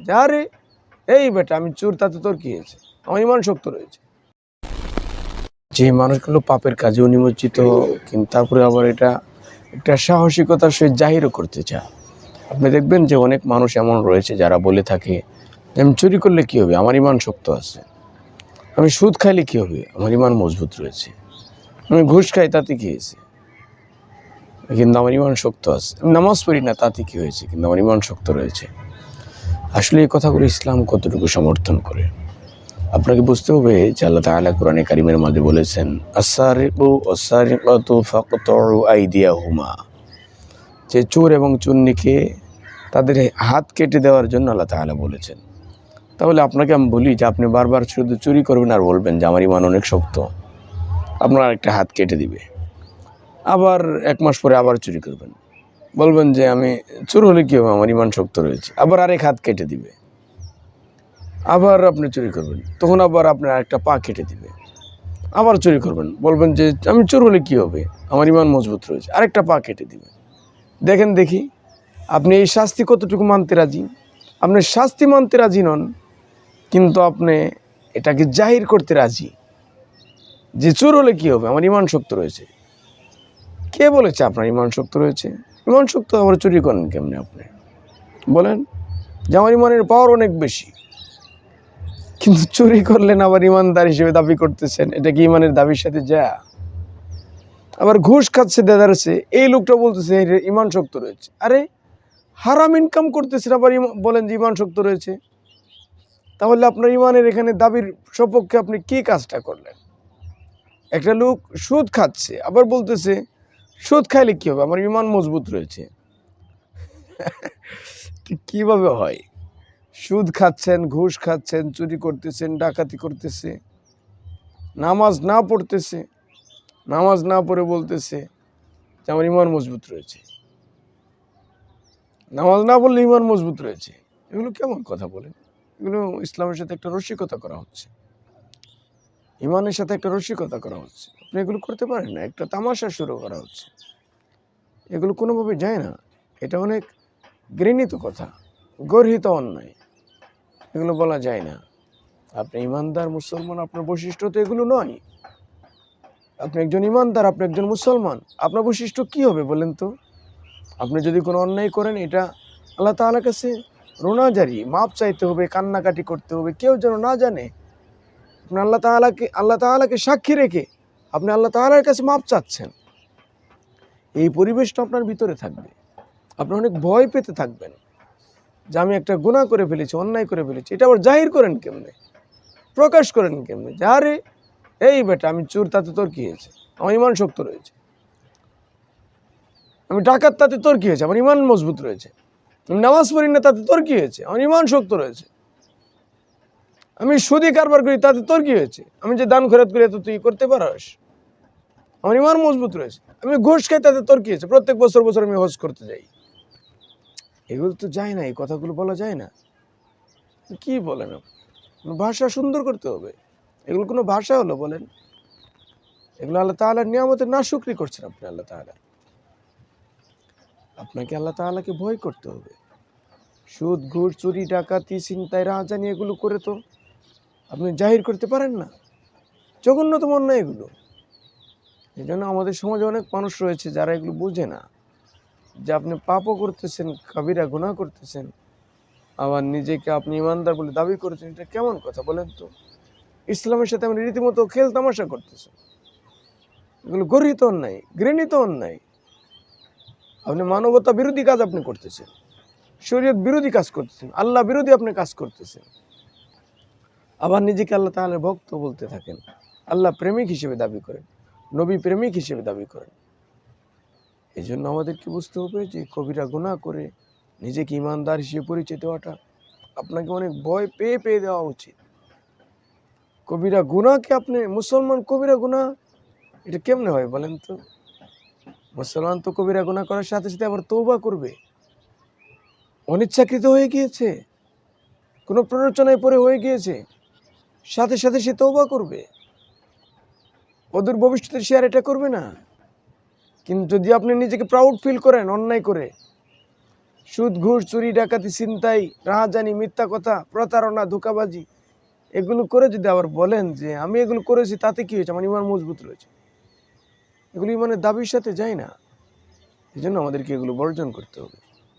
যে আরে এই বেটা আমি চোর, তাতে তোর কি হয়েছে, আমার ইমান শক্ত রয়েছে। যে মানুষগুলো পাপের কাজে নিমজ্জিত, কিন্তু তারপরে আবার এটা একটা সাহসিকতার সহিত জাহিরও করতে চায়। আপনি দেখবেন যে অনেক মানুষ এমন রয়েছে যারা বলে থাকে আমি চুরি করলে কী হবে, আমার ইমান শক্ত আছে। আমি সুদ খাইলে কী হবে, আমার ইমান মজবুত রয়েছে। আমি ঘুষ খাই, তাতে কী হয়েছে, কিন্তু আমার ইমান শক্ত আছে। আমি নামাজ পড়ি না, তাতে কী হয়েছে, কিন্তু আমার ইমান শক্ত রয়েছে। আসলে এই কথাগুলো ইসলাম কতটুকু সমর্থন করে আপনাকে বুঝতে হবে যে আল্লাহ তাআলা কোরআনে কারিমের মধ্যে বলেছেন আস-সারিকু ওয়াস-সারিকাতু ফাকতাউ আইদিয়াহুমা, যে চোর এবং চুন্নিকে তাদের হাত কেটে দেওয়ার জন্য আল্লাহ তাআলা বলেছেন। তাহলে আপনাকে আমি বলি যে আপনি বারবার শুধু চুরি করবেন আর বলবেন যে আমার ইমান অনেক শক্ত, আপনার একটা হাত কেটে দিবে। আবার 1 মাস পরে আবার চুরি করবেন, বলবেন যে আমি চোর হলে কী হবে, আমার ইমান শক্ত রয়েছে, আবার আরেক হাত কেটে দিবে। আবার আপনি চুরি করবেন, তখন আবার আপনার আরেকটা পা কেটে দিবে। আবার চুরি করবেন, বলবেন যে আমি চোর হলে কী হবে, আমার ইমান মজবুত রয়েছে, আরেকটা পা কেটে দিবে। দেখেন দেখি আপনি এই শাস্তি কতটুকু মানতে রাজি। আপনি শাস্তি মানতে রাজি নন, কিন্তু আপনি এটাকে জাহির করতে রাজি যে চোর হলে কী হবে, আমার ইমান শক্ত রয়েছে। কে বলেছে আপনার ইমান শক্ত রয়েছে? ইমান শক্ত আবার চুরি করেন কেমনে আপনি বলেন? যে আমার ইমানের পাওয়ার অনেক বেশি, কিন্তু চুরি করলেন আবার ইমানদার হিসেবে দাবি করতেছেন। এটা কি ইমানের দাবির সাথে যা? আবার ঘুষ খাচ্ছে দেদারছে, এই লোকটা বলতেছে ইমান শক্ত রয়েছে। আরে হারাম ইনকাম করতেছেন, আবার বলেন যে ইমান শক্ত রয়েছে। তাহলে আপনার ইমানের এখানে দাবির সপক্ষে আপনি কি কাজটা করলেন? একটা লোক সুদ খাচ্ছে, আবার বলতেছে সুদ খাইলে কী হবে, আমার ইমান মজবুত রয়েছে। কিভাবে হয়? সুদ খাচ্ছেন, ঘুষ খাচ্ছেন, চুরি করতেছেন, ডাকাতি করতেছে, নামাজ না পড়তেছে, নামাজ না পড়ে বলতেছে যে আমার ইমান মজবুত রয়েছে। নামাজ না পড়লে ইমান মজবুত রয়েছে, এগুলো কেমন কথা বলেন? এগুলো ইসলামের সাথে একটা রসিকতা করা হচ্ছে, ইমানের সাথে একটা রসিকতা করা হচ্ছে। আপনি এগুলো করতে পারেন না, একটা তামাশা শুরু করা হচ্ছে। এগুলো কোনোভাবে যায় না। এটা অনেক ঘৃণিত কথা, গর্হিত অন্যায়, এগুলো বলা যায় না। আপনি ইমানদার মুসলমান, আপনার বৈশিষ্ট্য তো এগুলো নয়। আপনি একজন ইমানদার, আপনি একজন মুসলমান, আপনার বৈশিষ্ট্য কী হবে বলেন তো? আপনি যদি কোনো অন্যায় করেন, এটা আল্লাহ তাআলার কাছে রোনাজারি, মাপ চাইতে হবে, কান্নাকাটি করতে হবে, কেউ যেন না জানে। আপনি আল্লাহ তাআলাকে সাক্ষী রেখে আপনি আল্লাহ তাআলার কাছে মাপ চাচ্ছেন। এই পরিবেশটা আপনার ভিতরে থাকবে। আপনি অনেক ভয় পেতে থাকবেন যে আমি একটা গুনাহ করে ফেলেছি, অন্যায় করে ফেলেছি। এটা আবার জাহির করেন কেমনে, প্রকাশ করেন কেমনে? যে আরে এই বেটা আমি চোর, তাতে তোর কী হয়েছে, আমার ইমান শক্ত রয়েছে। আমি ডাকাত, তাতে তোর কী হয়েছে, আমার ইমান মজবুত রয়েছে। আমি নামাজ পড়ি না, তাতে তোর কী হয়েছে, আমার ইমান শক্ত রয়েছে। আমি সুদী কারবার করি, তাতে তোর কী হয়েছে, আমি যে দান খয়রাত করি তো তুই করতে পারস, আমার ইমান মজবুত রয়েছে। আমি ঘুষ খাই, তাতে তোর কী হয়েছে, প্রত্যেক বছর বছর আমি হজ করতে যাই। এগুলো তো যায় না, এই কথাগুলো বলা যায় না। কি বলেন আপনি? ভাষা সুন্দর করতে হবে, এগুলো কোনো ভাষা হলো বলেন? এগুলো আল্লাহ তাআলার নিয়ামতের নাশুকরি করছেন আপনি। আল্লাহ তাআলা, আপনাকে আল্লাহ তাআলাকে ভয় করতে হবে। সুদ, ঘুষ, চুরি, ডাকাতি, ছিনতাই, রাহাজানি এগুলো করে তো আপনি জাহির করতে পারেন না। জঘন্যতম অন্যায় এগুলো। এই জন্য আমাদের সমাজে অনেক মানুষ রয়েছে যারা এগুলো বোঝে না, যে আপনি পাপও করতেছেন, কাবিরা গুনাহ করতেছেন, আবার নিজেকে আপনি ইমানদার বলে দাবি করছেন। এটা কেমন কথা বলেন তো? ইসলামের সাথে আপনি রীতিমতো খেল তামাশা করতেছেন। এগুলো গর্হিত অন্যায়, ঘৃণিত অন্যায়। আপনি মানবতা বিরোধী কাজ আপনি করতেছেন, শরীয়ত বিরোধী কাজ করতেছেন, আল্লাহ বিরোধী আপনি কাজ করতেছেন। আবার নিজেকে আল্লাহ তাআলার ভক্ত বলতে থাকেন, আল্লাহ প্রেমিক হিসেবে দাবি করেন, নবী প্রেমিক হিসেবে দাবি করেন। এই জন্য আমাদেরকে বুঝতে হবে যে কবিরা গুনাহ করে নিজেকে ইমানদার হিসেবে পরিচয় দেওয়াটা আপনাকে অনেক ভয় পেয়ে পেয়ে দেওয়া উচিত। কবিরা গুনাহকে আপনি মুসলমান, কবিরা গুনাহ এটা কেমনে হয় বলেন তো? মুসলমান তো কবিরা গুনাহ করার সাথে সাথে আবার তওবা করবে। অনিচ্ছাকৃত হয়ে গিয়েছে, কোনো প্ররোচনায় পড়ে হয়ে গিয়েছে, সাথে সাথে সে তওবা করবে, অদূর ভবিষ্যতে সে আর এটা করবে না। কিন্তু যদি আপনি নিজেকে প্রাউড ফিল করেন অন্যায় করে, সুদ ঘুষ চুরি ডাকাতি ছিনতাই রাহাজানি মিথ্যা কথা প্রতারণা ধোঁকাবাজি এগুলো করে যদি আবার বলেন যে আমি এগুলো করেছি তাতে কি হয়েছে, আমার ইমান মজবুত রয়েছে, এগুলো ইমানের দাবির সাথে যায় না। এই জন্য আমাদেরকে এগুলো বর্জন করতে হবে।